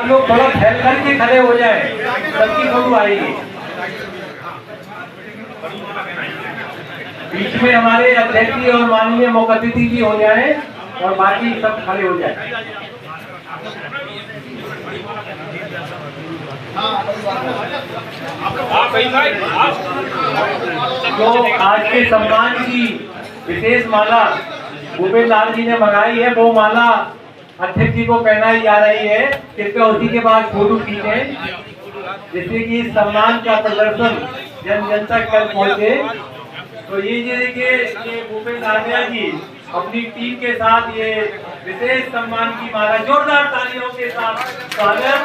लोग थोड़ा फैल करके खड़े हो जाए, सबकी फोटो आएगी। बीच में हमारे अध्यक्ष जी और माननीय मुख्य अतिथि जी हो जाए और बाकी सब खड़े हो जाए। तो आज के सम्मान की विशेष माला भूपेंद्र लाल जी ने मंगाई है, वो माला अध्यक्ष जी को पहनाई जा रही है। कृपया उसी के बाद फोटो खींचें, जिससे कि सम्मान का प्रदर्शन जन जन तक कल पहुंचे। तो ये देखिए, ये भूपेंद्र लाल जी अपनी टीम के साथ ये विशेष सम्मान की माला, जोरदार तालियों के साथ स्वागत।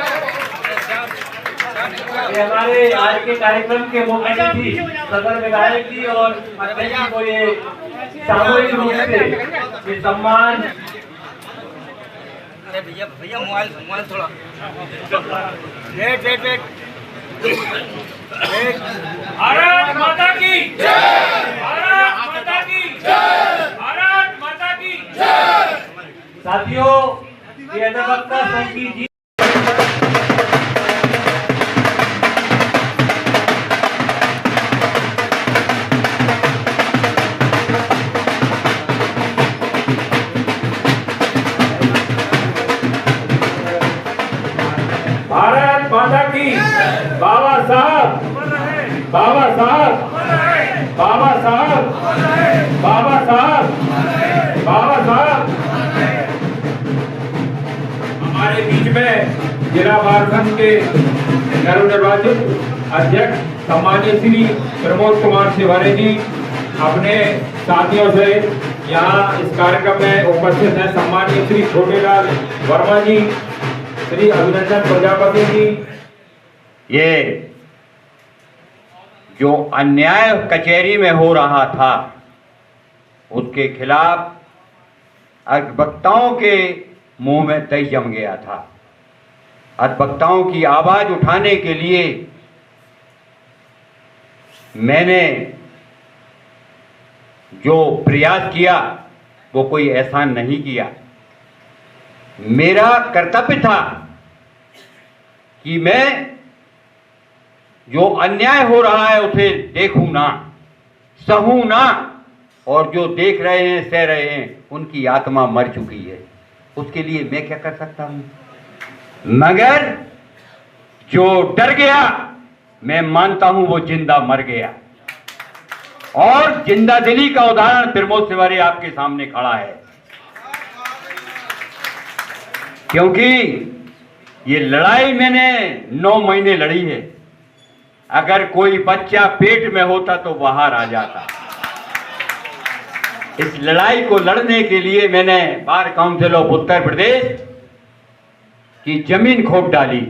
ये हमारे आज के कार्यक्रम के मुख्य अतिथि सदर विधायक जी और अध्यक्ष जी को ये सामूहिक रूप से ये सम्मान। भैया मोबाइल थोड़ा भारत माता की जय, भारत माता की जय, भारत माता की जय। साथियों, ये अधिवक्ता संघ की जीत भारत माता की, बाबा साहब, बाबा साहब, बाबा साहब, बाबा साहब, बाबा साहब। हमारे बीच में जिला बार संघ के नवनिर्वाचित अध्यक्ष सम्मानित श्री प्रमोद कुमार तिवारी जी अपने साथियों से यहाँ इस कार्यक्रम में उपस्थित हैं। सम्मानित श्री छोटेलाल वर्मा जी, श्री अभिनंदन प्रजापति जी। ये जो अन्याय कचहरी में हो रहा था उसके खिलाफ अधिवक्ताओं के मुंह में दही जम गया था। अधिवक्ताओं की आवाज उठाने के लिए मैंने जो प्रयास किया वो कोई एहसान नहीं किया। मेरा कर्तव्य था कि मैं जो अन्याय हो रहा है उसे देखूं ना, सहूं ना, और जो देख रहे हैं सह रहे हैं उनकी आत्मा मर चुकी है। उसके लिए मैं क्या कर सकता हूं? मगर जो डर गया, मैं मानता हूं वो जिंदा मर गया। और जिंदा दिली का उदाहरण प्रमोद तिवारी आपके सामने खड़ा है, क्योंकि ये लड़ाई मैंने 9 महीने लड़ी है। अगर कोई बच्चा पेट में होता तो बाहर आ जाता। इस लड़ाई को लड़ने के लिए मैंने bar council of Uttar Pradesh की जमीन खोद डाली।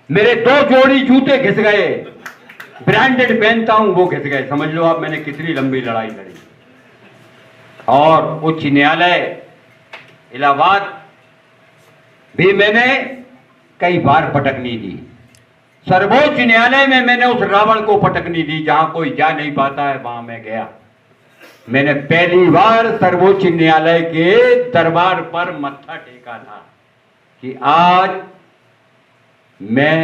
मेरे 2 जोड़ी जूते घिस गए, ब्रांडेड पहनता हूं वो घिस गए। समझ लो आप मैंने कितनी लंबी लड़ाई लड़ी। और उच्च न्यायालय इलाहाबाद भी मैंने कई बार पटकनी दी। सर्वोच्च न्यायालय में मैंने उस रावण को पटकनी दी, जहां कोई जा नहीं पाता है वहां मैं गया। मैंने पहली बार सर्वोच्च न्यायालय के दरबार पर मत्था टेका था कि आज मैं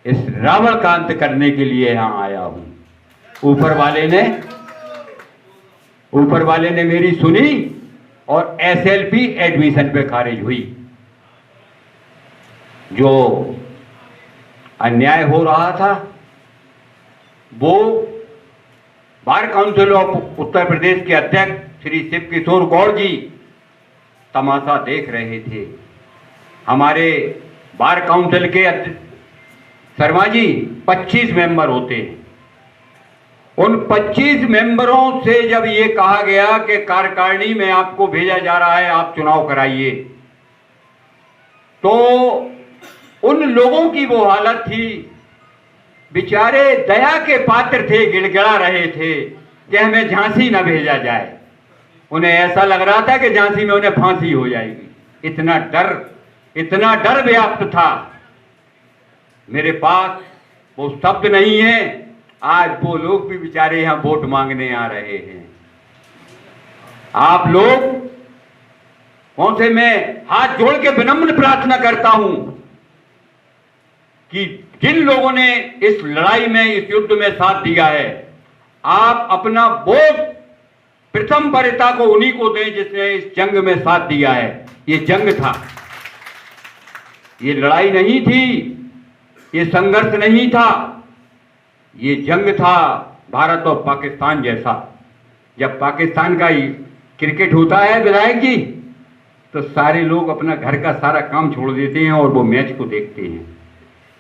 इस रावण का अंत करने के लिए यहां आया हूं। ऊपर वाले ने मेरी सुनी और एसएलपी एडमिशन पे खारिज हुई। जो अन्याय हो रहा था वो bar council of Uttar Pradesh के अध्यक्ष श्री शिव किशोर गौड़ जी तमाशा देख रहे थे। हमारे बार काउंसिल के शर्मा जी 25 मेंबर होते हैं। उन 25 मेंबरों से जब ये कहा गया कि कार्यकारिणी में आपको भेजा जा रहा है, आप चुनाव कराइए, तो उन लोगों की वो हालत थी, बेचारे दया के पात्र थे, गिड़गिड़ा रहे थे कि हमें झांसी न भेजा जाए। उन्हें ऐसा लग रहा था कि झांसी में उन्हें फांसी हो जाएगी। इतना डर व्याप्त था। मेरे पास वो शब्द नहीं है। आज वो लोग भी बेचारे यहां वोट मांगने आ रहे हैं। आप लोग कौन से, मैं हाथ जोड़ के विनम्र प्रार्थना करता हूं कि जिन लोगों ने इस लड़ाई में, इस युद्ध में साथ दिया है, आप अपना वोट प्रथम वरीयता को उन्हीं को दें जिसने इस जंग में साथ दिया है। ये जंग था, ये लड़ाई नहीं थी, ये संघर्ष नहीं था, ये जंग था भारत और पाकिस्तान जैसा। जब पाकिस्तान का क्रिकेट होता है विधायक जी, तो सारे लोग अपना घर का सारा काम छोड़ देते हैं और वो मैच को देखते हैं।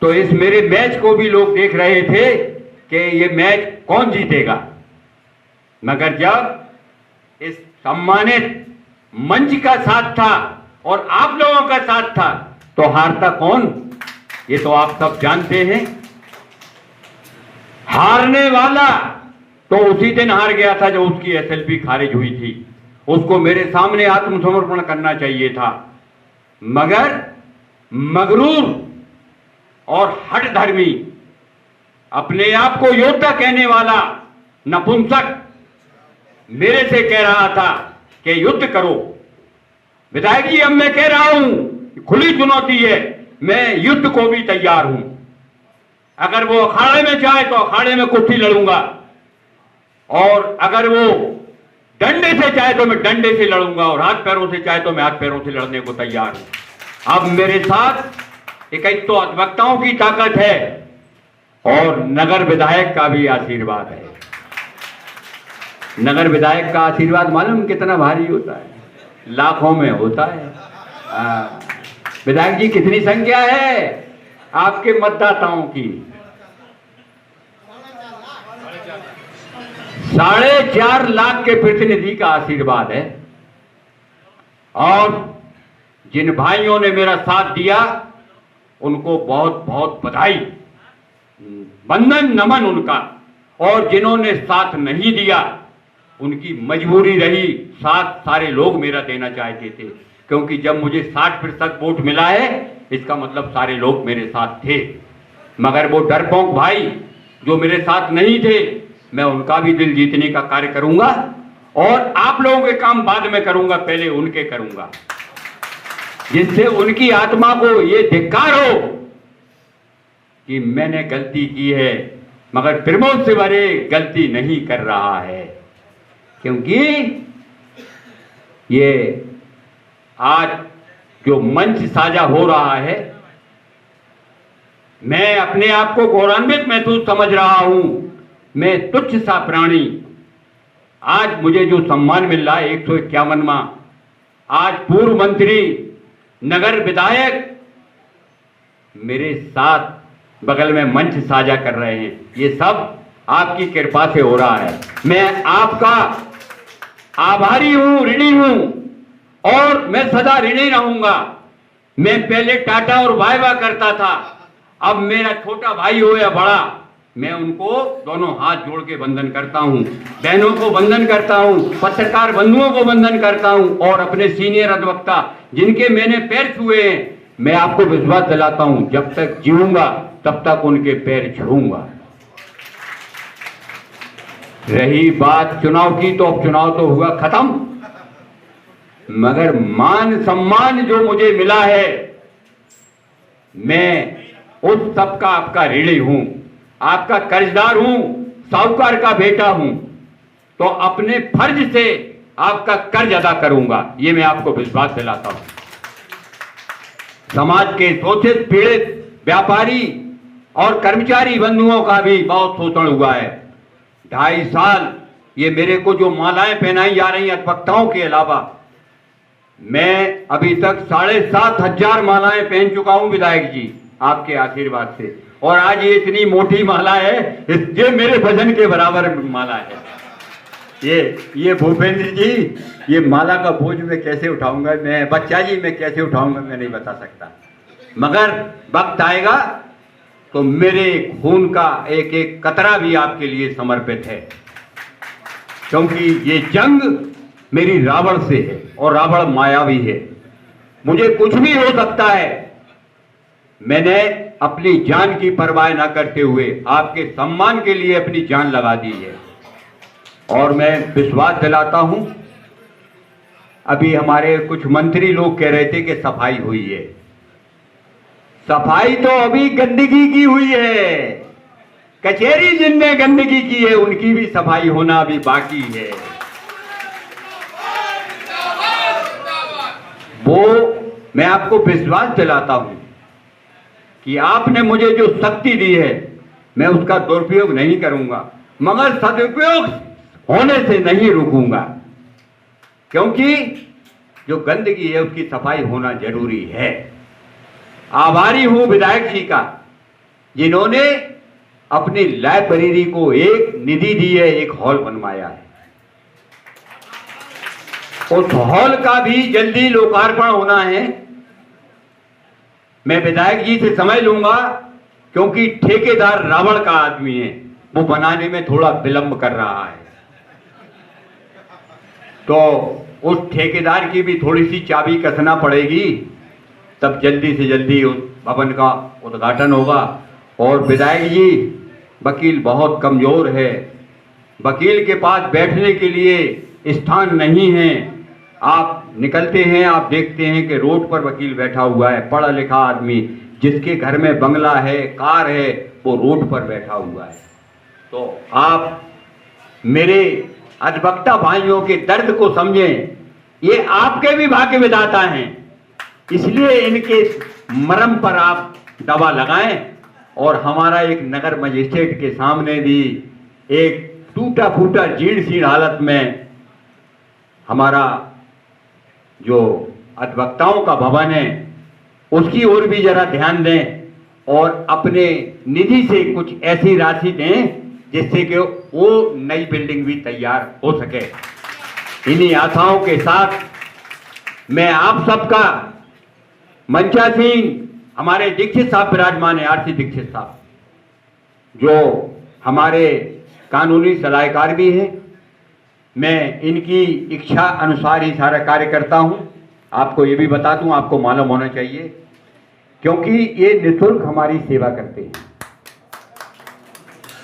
तो इस मेरे मैच को भी लोग देख रहे थे कि ये मैच कौन जीतेगा, मगर जब इस सम्मानित मंच का साथ था और आप लोगों का साथ था, तो हारता कौन, ये तो आप सब जानते हैं। हारने वाला तो उसी दिन हार गया था जब उसकी एसएलपी खारिज हुई थी। उसको मेरे सामने आत्मसमर्पण करना चाहिए था, मगर मगरूर और हठधर्मी, अपने आप को योद्धा कहने वाला नपुंसक मेरे से कह रहा था कि युद्ध करो। विधायक जी, अब मैं कह रहा हूं, खुली चुनौती है, मैं युद्ध को भी तैयार हूं। अगर वो अखाड़े में चाहे तो अखाड़े में कुश्ती लड़ूंगा, और अगर वो डंडे से चाहे तो मैं डंडे से लड़ूंगा, और हाथ पैरों से चाहे तो मैं हाथ पैरों से लड़ने को तैयार हूं। अब मेरे साथ एक तो अधिवक्ताओं की ताकत है और नगर विधायक का भी आशीर्वाद है। नगर विधायक का आशीर्वाद मालूम कितना भारी होता है, लाखों में होता है। विधायक जी, कितनी संख्या है आपके मतदाताओं की? 4.5 लाख के प्रतिनिधि का आशीर्वाद है। और जिन भाइयों ने मेरा साथ दिया उनको बहुत बहुत बधाई, वंदन नमन उनका। और जिन्होंने साथ नहीं दिया उनकी मजबूरी रही, साथ सारे लोग मेरा देना चाहते थे, क्योंकि जब मुझे 60% वोट मिला है इसका मतलब सारे लोग मेरे साथ थे। मगर वो डरपोक भाई जो मेरे साथ नहीं थे, मैं उनका भी दिल जीतने का कार्य करूंगा, और आप लोगों के काम बाद में करूंगा, पहले उनके करूंगा, जिससे उनकी आत्मा को ये धिक्कार हो कि मैंने गलती की है, मगर प्रमोद तिवारी गलती नहीं कर रहा है। क्योंकि ये आज जो मंच साझा हो रहा है, मैं अपने आप को गौरवान्वित महसूस समझ रहा हूं। मैं तुच्छ सा प्राणी, आज मुझे जो सम्मान मिल रहा है 151वां, आज पूर्व मंत्री, नगर विधायक मेरे साथ बगल में मंच साझा कर रहे हैं, ये सब आपकी कृपा से हो रहा है। मैं आपका आभारी हूं, ऋणी हूं, और मैं सदा ऋणी रहूंगा। मैं पहले टाटा और वाइवा करता था, अब मेरा छोटा भाई हो या बड़ा, मैं उनको दोनों हाथ जोड़ के वंदन करता हूं, बहनों को वंदन करता हूं, पत्रकार बंधुओं को वंदन करता हूं, और अपने सीनियर अधिवक्ता जिनके मैंने पैर छुए हैं, मैं आपको विश्वास दिलाता हूं जब तक जीऊंगा तब तक उनके पैर छूऊंगा। रही बात चुनाव की, तो अब चुनाव तो हुआ खत्म, मगर मान सम्मान जो मुझे मिला है, मैं उस सब का आपका ऋणी हूं, आपका कर्जदार हूं, साहूकार का बेटा हूं, तो अपने फर्ज से आपका कर्ज अदा करूंगा, ये मैं आपको विश्वास दिलाता हूं। समाज के शोषित पीड़ित व्यापारी और कर्मचारी बंधुओं का भी बहुत शोषण हुआ है। 2.5 साल ये मेरे को जो मालाएं पहनाई जा रही हैं अधिवक्ताओं के अलावा, मैं अभी तक 7,500 मालाएं पहन चुका हूं विधायक जी, आपके आशीर्वाद से। और आज ये इतनी मोटी माला है, ये मेरे वजन के बराबर माला है। ये भूपेंद्र जी, ये माला का बोझ मैं कैसे उठाऊंगा, मैं बच्चा जी मैं कैसे उठाऊंगा, मैं नहीं बता सकता, मगर वक्त आएगा तो मेरे खून का एक एक कतरा भी आपके लिए समर्पित है। क्योंकि ये जंग मेरी रावण से है, और रावण मायावी है, मुझे कुछ भी हो सकता है। मैंने अपनी जान की परवाह न करते हुए आपके सम्मान के लिए अपनी जान लगा दी है, और मैं विश्वास दिलाता हूं, अभी हमारे कुछ मंत्री लोग कह रहे थे कि सफाई हुई है। सफाई तो अभी गंदगी की हुई है, कचहरी जिनने गंदगी की है उनकी भी सफाई होना अभी बाकी है। वो मैं आपको विश्वास दिलाता हूं कि आपने मुझे जो शक्ति दी है मैं उसका दुरुपयोग नहीं करूंगा, मगर सदुपयोग होने से नहीं रुकूंगा, क्योंकि जो गंदगी है उसकी सफाई होना जरूरी है। आभारी हूं विधायक जी का, जिन्होंने अपनी लाइब्रेरी को एक निधि दी है, एक हॉल बनवाया है। उस हॉल का भी जल्दी लोकार्पण होना है। मैं विधायक जी से समय लूंगा, क्योंकि ठेकेदार रावण का आदमी है, वो बनाने में थोड़ा विलंब कर रहा है, तो उस ठेकेदार की भी थोड़ी सी चाबी कसना पड़ेगी, तब जल्दी से जल्दी उस भवन का उद्घाटन होगा। और विधायक जी, वकील बहुत कमजोर है, वकील के पास बैठने के लिए स्थान नहीं है। आप निकलते हैं, आप देखते हैं कि रोड पर वकील बैठा हुआ है, पढ़ा लिखा आदमी, जिसके घर में बंगला है, कार है, वो रोड पर बैठा हुआ है। तो आप मेरे अधिवक्ता भाइयों के दर्द को समझें, ये आपके भी भाग्य विधाता हैं, इसलिए इनके मरम पर आप दवा लगाएं। और हमारा एक नगर मजिस्ट्रेट के सामने भी एक टूटा फूटा जीर्ण शीर्ण हालत में हमारा जो अधिवक्ताओं का भवन है उसकी ओर भी जरा ध्यान दें, और अपने निधि से कुछ ऐसी राशि दें जिससे कि वो नई बिल्डिंग भी तैयार हो सके। इन्हीं आशाओं के साथ मैं आप सबका, मंचा सिंह हमारे दीक्षित साहब विराजमान है, आरसी दीक्षित साहब, जो हमारे कानूनी सलाहकार भी हैं, मैं इनकी इच्छा अनुसार ही सारा कार्य करता हूं। आपको ये भी बता दूं, आपको मालूम होना चाहिए, क्योंकि ये निःशुल्क हमारी सेवा करते हैं।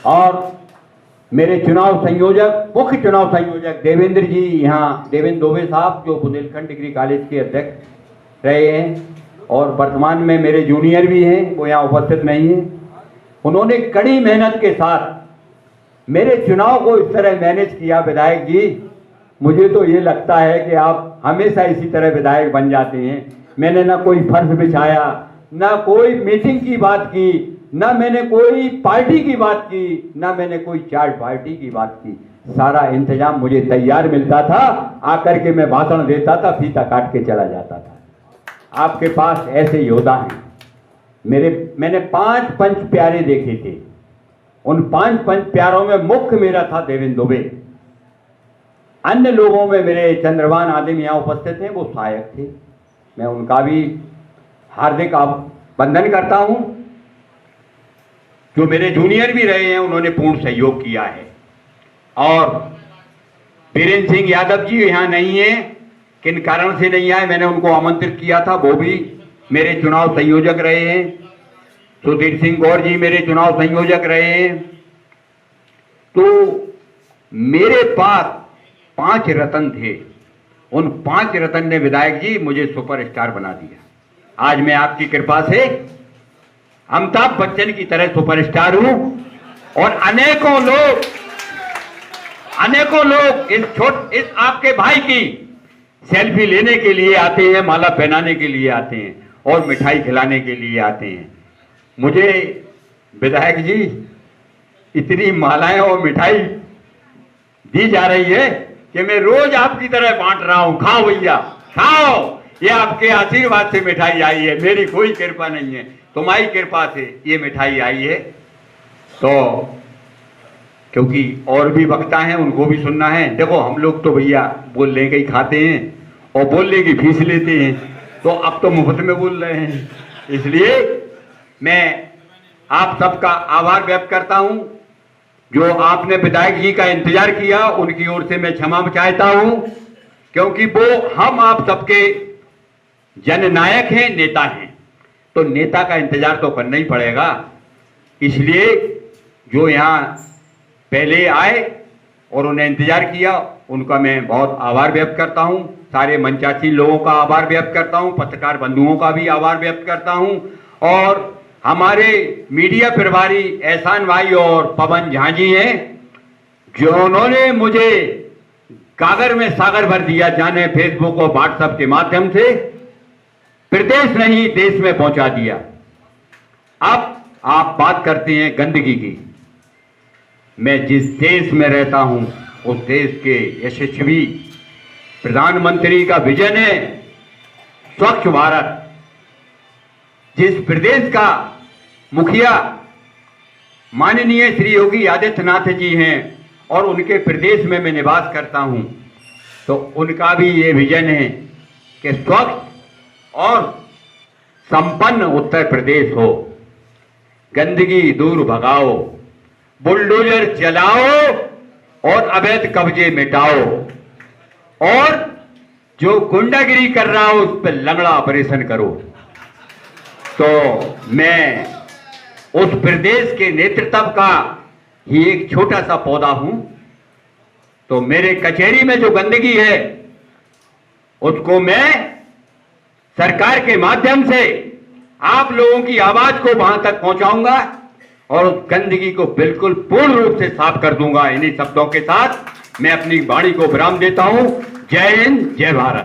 और मेरे चुनाव संयोजक, मुख्य चुनाव संयोजक देवेंद्र जी, यहाँ देवेंद्र दोबे साहब, जो बुंदेलखंड डिग्री कॉलेज के अध्यक्ष रहे हैं और वर्तमान में मेरे जूनियर भी हैं, वो यहाँ उपस्थित नहीं हैं। उन्होंने कड़ी मेहनत के साथ मेरे चुनाव को इस तरह मैनेज किया। विधायक जी, मुझे तो ये लगता है कि आप हमेशा इसी तरह विधायक बन जाते हैं। मैंने ना कोई फर्श बिछाया, ना कोई मीटिंग की बात की, ना मैंने कोई पार्टी की बात की, ना मैंने कोई चार्ट पार्टी की बात की। सारा इंतजाम मुझे तैयार मिलता था, आकर के मैं भाषण देता था, फीता काट के चला जाता था। आपके पास ऐसे योद्धा हैं। मैंने 5 पंच प्यारे देखे थे, उन 5 पंच प्यारों में मुख्य मेरा था देवेंद्र दुबे। अन्य लोगों में मेरे चंद्रभान आदमी यहाँ उपस्थित हैं, वो सहायक थे। मैं उनका भी हार्दिक वंदन करता हूं। जो मेरे जूनियर भी रहे हैं, उन्होंने पूर्ण सहयोग किया है। और बीरेंद्र सिंह यादव जी यहाँ नहीं है, किन कारण से नहीं आए, मैंने उनको आमंत्रित किया था, वो भी मेरे चुनाव संयोजक रहे हैं। सुधीर सिंह गौर जी मेरे चुनाव संयोजक रहे हैं। तो मेरे पास 5 रत्न थे, उन 5 रत्न ने विधायक जी मुझे सुपरस्टार बना दिया। आज मैं आपकी कृपा से अमिताभ बच्चन की तरह सुपरस्टार हूं, और अनेकों लोग इस आपके भाई की सेल्फी लेने के लिए आते हैं, माला पहनाने के लिए आते हैं, और मिठाई खिलाने के लिए आते हैं। मुझे विधायक जी इतनी मालाएं और मिठाई दी जा रही है कि मैं रोज आपकी तरह बांट रहा हूं। खाओ भैया खाओ, ये आपके आशीर्वाद से मिठाई आई है, मेरी कोई कृपा नहीं है, तुम्हारी कृपा से ये मिठाई आई है। तो क्योंकि और भी वक्ता हैं, उनको भी सुनना है। देखो, हम लोग तो भैया बोलने के ही खाते हैं और बोलने की फीस लेते हैं, तो अब तो मुफ्त में बोल रहे हैं। इसलिए मैं आप सबका आभार व्यक्त करता हूं। जो आपने विधायक जी का इंतजार किया, उनकी ओर से मैं क्षमा चाहता हूं, क्योंकि वो हम आप सबके जननायक हैं, नेता हैं, तो नेता का इंतजार तो करना ही पड़ेगा। इसलिए जो यहाँ पहले आए और उन्हें इंतजार किया, उनका मैं बहुत आभार व्यक्त करता हूं। सारे मंचासीन लोगों का आभार व्यक्त करता हूं, पत्रकार बंधुओं का भी आभार व्यक्त करता हूं, और हमारे मीडिया प्रभारी एहसान भाई और पवन झा जी हैं, जो उन्होंने मुझे कागर में सागर भर दिया, जाने फेसबुक और व्हाट्सएप के माध्यम से प्रदेश नहीं देश में पहुंचा दिया। अब आप बात करते हैं गंदगी की। मैं जिस देश में रहता हूं उस देश के यशस्वी प्रधानमंत्री का विजन है स्वच्छ भारत। जिस प्रदेश का मुखिया माननीय श्री योगी आदित्यनाथ जी हैं और उनके प्रदेश में मैं निवास करता हूं, तो उनका भी ये विजन है कि स्वच्छ और संपन्न उत्तर प्रदेश हो। गंदगी दूर भगाओ, बुलडोजर चलाओ और अवैध कब्जे मिटाओ, और जो गुंडागिरी कर रहा हो उस पर लंगड़ा ऑपरेशन करो। तो मैं उस प्रदेश के नेतृत्व का ही एक छोटा सा पौधा हूं। तो मेरे कचहरी में जो गंदगी है उसको मैं सरकार के माध्यम से आप लोगों की आवाज को वहां तक पहुंचाऊंगा और उस गंदगी को बिल्कुल पूर्ण रूप से साफ कर दूंगा। इन्हीं शब्दों के साथ मैं अपनी वाणी को विराम देता हूं। जय हिंद, जय भारत।